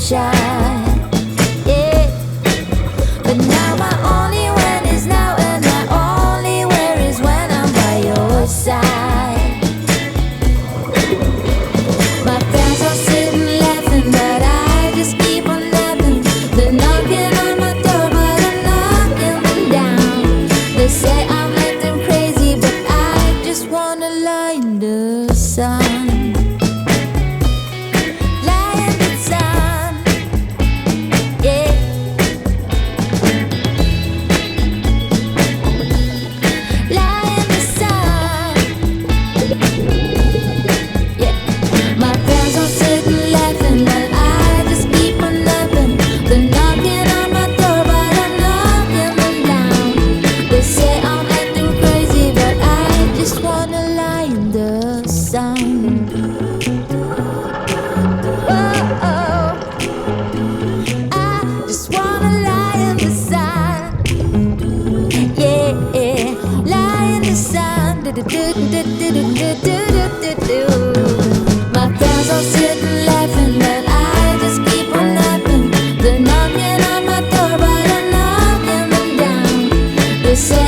shy. Yeah, but now my only when is now, and my only where is when I'm by your side. My friends are sitting laughing, but I just keep on laughing. They're knocking on my door, but I'm knocking them down. They say I'm acting crazy, but I just wanna lie in the sun. Lie in the sun, yeah. Lie in the sun, yeah. My friends are sitting laughing, but I just keep on laughing. They're knocking on my door, but I'm knocking them down. They say I'm acting crazy, but I just wanna lie in the sun. Oh, oh. I just wanna lie in the sun. Yeah, lie in the sun. My friends are sitting laughing, but I just keep on laughing. They're knocking on my door, but I'm knocking them down. They say